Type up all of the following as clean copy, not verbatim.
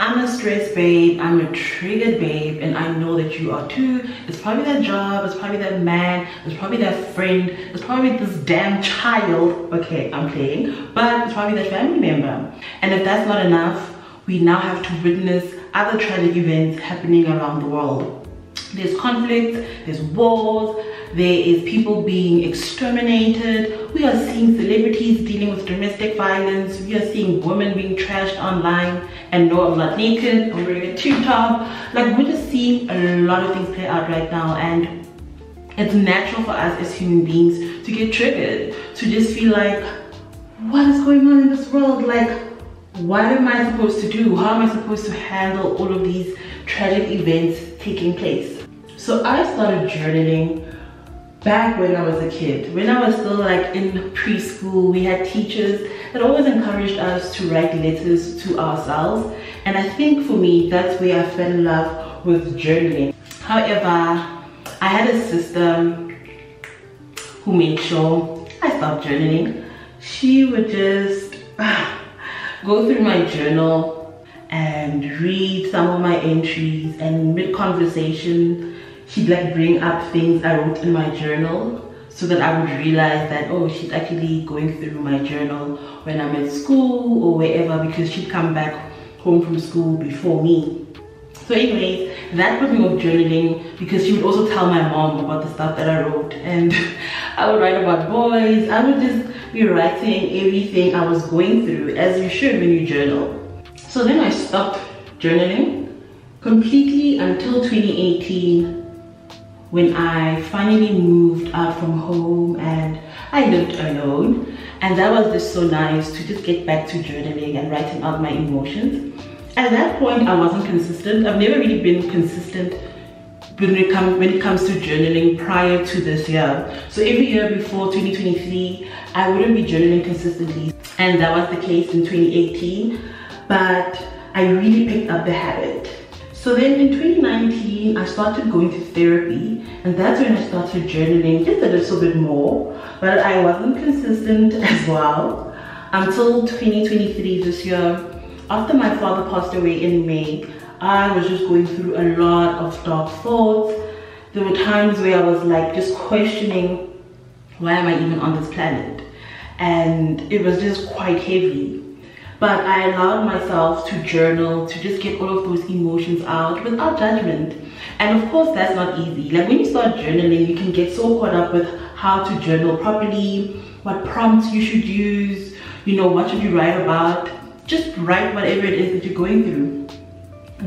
I'm a stressed babe, I'm a triggered babe, and I know that you are too. It's probably that job, it's probably that man, it's probably that friend, it's probably this damn child. Okay, I'm playing, but it's probably that family member. And if that's not enough, we now have to witness other tragic events happening around the world. There's conflict, there's wars, there is people being exterminated. We are seeing celebrities dealing with domestic violence. We are seeing women being trashed online. And no, I'm not naked, I'm wearing a tube top. Like, we're just seeing a lot of things play out right now, and it's natural for us as human beings to get triggered, to just feel like, what is going on in this world? Like, what am I supposed to do? How am I supposed to handle all of these tragic events taking place? So I started journaling back when I was a kid. When I was still like in preschool, we had teachers that always encouraged us to write letters to ourselves. And I think for me, that's where I fell in love with journaling. However, I had a sister who made sure I stopped journaling. She would just go through my journal and read some of my entries, and mid-conversation she'd like bring up things I wrote in my journal, so that I would realize that, oh, she's actually going through my journal when I'm at school or wherever, because she'd come back home from school before me. So anyways, that put me off journaling, because she would also tell my mom about the stuff that I wrote, and I would write about boys. I would just be writing everything I was going through, as you should when you journal. So then I stopped journaling completely until 2018, when I finally moved out from home and I lived alone. And that was just so nice to just get back to journaling and writing out my emotions. At that point, I wasn't consistent. I've never really been consistent when it comes to journaling prior to this year. So every year before 2023, I wouldn't be journaling consistently. And that was the case in 2018, but I really picked up the habit. So then in 2019, I started going to therapy, and that's when I started journaling just a little bit more, but I wasn't consistent as well until 2023 this year. After my father passed away in May, I was just going through a lot of dark thoughts. There were times where I was like just questioning, why am I even on this planet? And it was just quite heavy. But I allowed myself to journal, to just get all of those emotions out without judgment. And of course, that's not easy. Like, when you start journaling, you can get so caught up with how to journal properly, what prompts you should use, you know, what should you write about. Just write whatever it is that you're going through.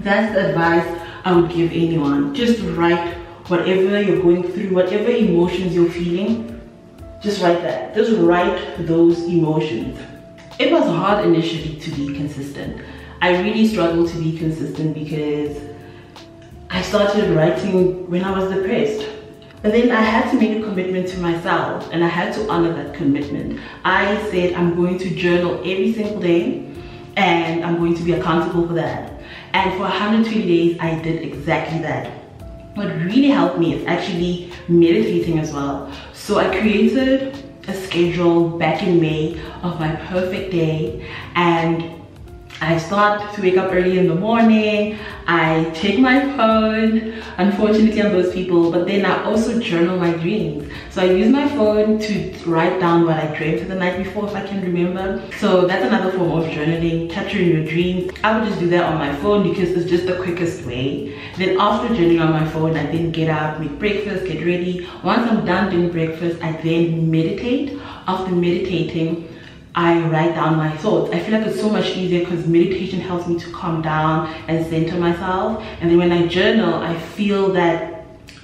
That's the advice I would give anyone. Just write whatever you're going through, whatever emotions you're feeling. Just write that. Just write those emotions. It was hard initially to be consistent. I really struggled to be consistent because I started writing when I was depressed. But then I had to make a commitment to myself, and I had to honor that commitment. I said I'm going to journal every single day, and I'm going to be accountable for that. And for 120 days, I did exactly that. What really helped me is actually meditating as well. So I created a schedule back in May of my perfect day, and I start to wake up early in the morning. I take my phone. Unfortunately, I'm those people, but then I also journal my dreams. So I use my phone to write down what I dreamt the night before, if I can remember. So that's another form of journaling, capturing your dreams. I would just do that on my phone because it's just the quickest way. Then after journaling on my phone, I then get up, make breakfast, get ready. Once I'm done doing breakfast, I then meditate. After meditating, I write down my thoughts. I feel like it's so much easier because meditation helps me to calm down and center myself. And then when I journal, I feel that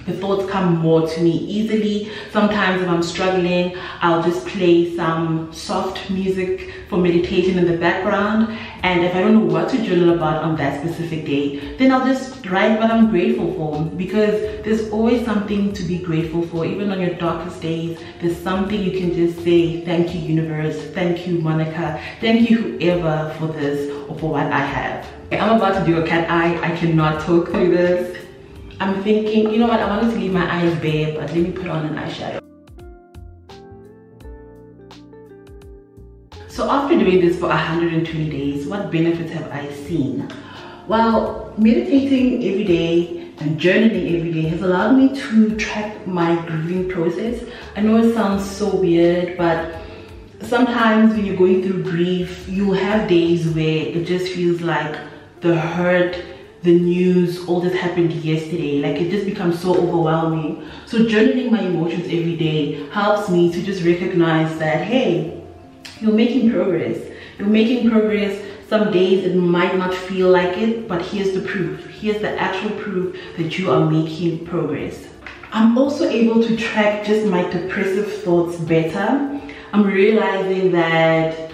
the thoughts come more to me easily. Sometimes if I'm struggling, I'll just play some soft music for meditation in the background. And if I don't know what to journal about on that specific day, then I'll just write what I'm grateful for, because there's always something to be grateful for. Even on your darkest days, there's something you can just say, thank you universe, thank you Monica, thank you whoever for this or for what I have. Okay, I'm about to do a cat eye. I cannot talk through this. I'm thinking, you know what, I wanted to leave my eyes bare, but let me put on an eyeshadow. So after doing this for 120 days, what benefits have I seen? While meditating every day and journaling every day has allowed me to track my grieving process. I know it sounds so weird, but sometimes when you're going through grief, you have days where it just feels like the hurt, the news, all that happened yesterday, like it just becomes so overwhelming. So journaling my emotions every day helps me to just recognize that, hey, you're making progress. You're making progress. Some days it might not feel like it, but here's the proof. Here's the actual proof that you are making progress. I'm also able to track just my depressive thoughts better. I'm realizing that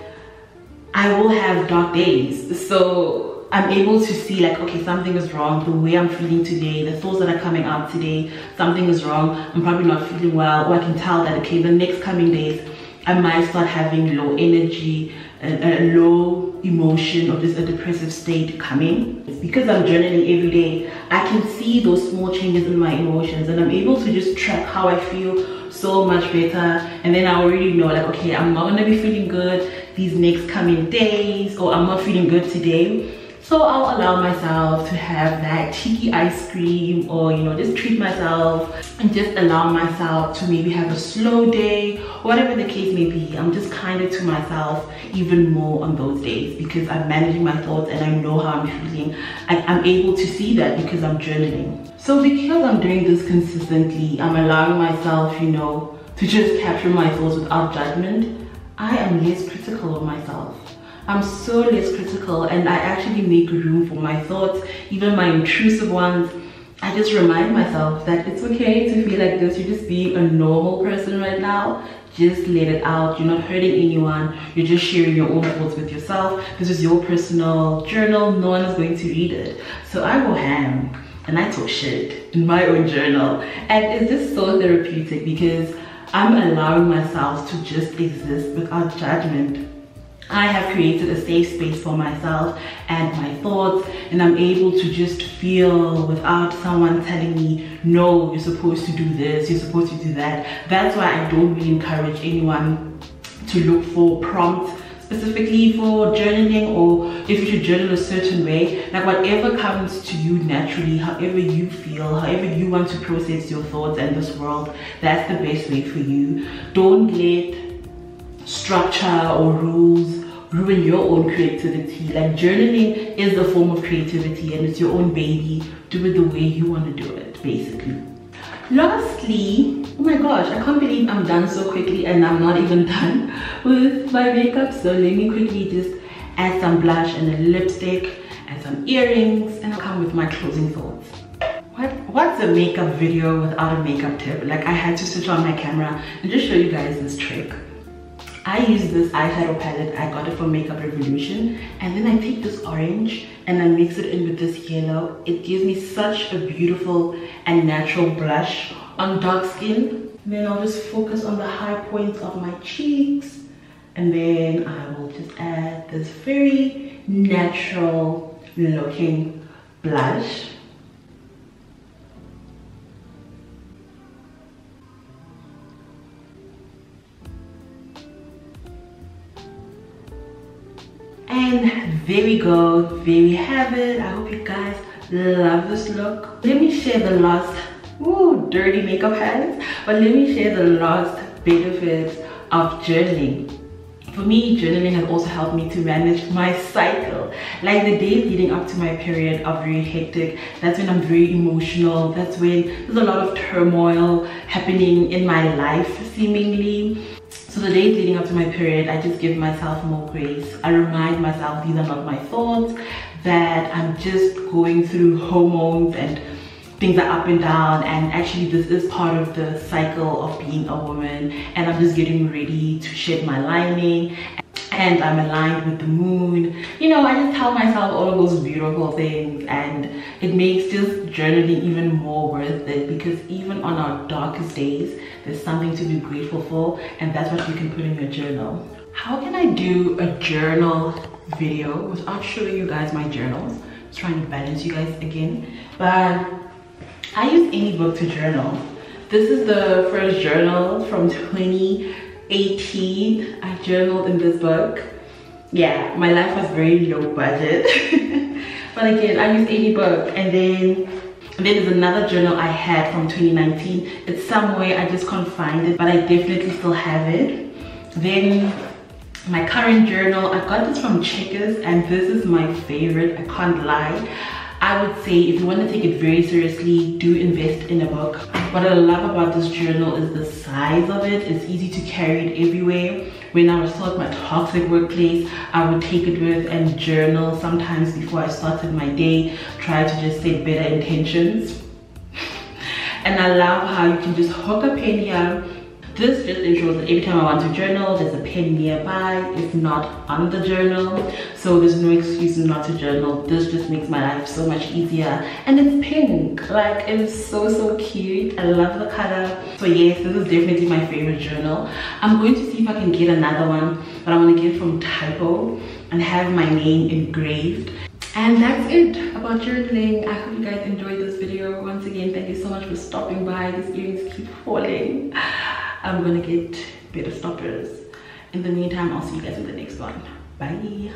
I will have dark days. So I'm able to see like, okay, something is wrong. The way I'm feeling today, the thoughts that are coming out today, something is wrong. I'm probably not feeling well. Or I can tell that, okay, the next coming days, I might start having low energy, a low emotion, or just a depressive state coming. Because I'm journaling every day, I can see those small changes in my emotions, and I'm able to just track how I feel so much better. And then I already know like, okay, I'm not gonna be feeling good these next coming days, or I'm not feeling good today. So I'll allow myself to have that cheeky ice cream, or just treat myself and just allow myself to maybe have a slow day, whatever the case may be. I'm just kinder to myself even more on those days because I'm managing my thoughts and I know how I'm feeling. I'm able to see that because I'm journaling. So because I'm doing this consistently, I'm allowing myself, to just capture my thoughts without judgment. I am less critical of myself. I'm so less critical, and I actually make room for my thoughts, even my intrusive ones. I just remind myself that it's okay to feel like this. You're just being a normal person right now. Just let it out. You're not hurting anyone. You're just sharing your own thoughts with yourself. This is your personal journal. No one is going to read it. So I go ham and I talk shit in my own journal. And it's just so therapeutic because I'm allowing myself to just exist without judgment. I have created a safe space for myself and my thoughts, and I'm able to just feel without someone telling me, no, you're supposed to do this, you're supposed to do that. That's why I don't really encourage anyone to look for prompts specifically for journaling, or if you should journal a certain way. Like whatever comes to you naturally, however you feel, however you want to process your thoughts and this world, that's the best way for you. Don't let structure or rules ruin your own creativity. Like journaling is a form of creativity and it's your own baby. Do it the way you want to do it, basically. Lastly, oh my gosh, I can't believe I'm done so quickly and I'm not even done with my makeup. So let me quickly just add some blush and a lipstick and some earrings, and I'll come with my closing thoughts. What's a makeup video without a makeup tip? Like I had to switch on my camera and just show you guys this trick. I use this eyeshadow palette. I got it from Makeup Revolution, and then I take this orange and I mix it in with this yellow. It gives me such a beautiful and natural blush on dark skin. And then I'll just focus on the high points of my cheeks, and then I will just add this very natural looking blush. And there we go, there we have it. I hope you guys love this look. Let me share the last, dirty makeup hands, but let me share the last benefits of journaling. For me, journaling has also helped me to manage my cycle. Like the days leading up to my period are very hectic. That's when I'm very emotional. That's when there's a lot of turmoil happening in my life, seemingly. So the days leading up to my period, I just give myself more grace. I remind myself these are not my thoughts, that I'm just going through hormones and things are up and down, and actually this is part of the cycle of being a woman, and I'm just getting ready to shed my lining, and I'm aligned with the moon. I just tell myself all of those beautiful things, and it makes just journaling even more worth it, because even on our darkest days, there's something to be grateful for, and that's what you can put in your journal. How can I do a journal video without showing you guys my journals? I'm trying to balance you guys again, but I use any book to journal. This is the first journal from 2018. I journaled in this book. Yeah, my life was very low budget. But again, I use any book. And then there's another journal I had from 2019. It's somewhere, I just can't find it, but I definitely still have it. Then my current journal, I got this from Checkers, and this is my favorite, I can't lie. I would say if you want to take it very seriously, do invest in a book. What I love about this journal is the size of it. It's easy to carry it everywhere. When I was still at my toxic workplace, I would take it with and journal sometimes before I started my day, try to just set better intentions. And I love how you can just hook a pen here. This just ensures that every time I want to journal, there's a pen nearby, if not on the journal. So there's no excuse not to journal. This just makes my life so much easier. And it's pink, like it's so cute. I love the color. So yes, this is definitely my favorite journal. I'm going to see if I can get another one, but I want to get from Typo and have my name engraved. And that's it about journaling. I hope you guys enjoyed this video. Once again, thank you so much for stopping by. These earrings keep falling. I'm gonna get better stoppers. In the meantime, I'll see you guys in the next one. Bye.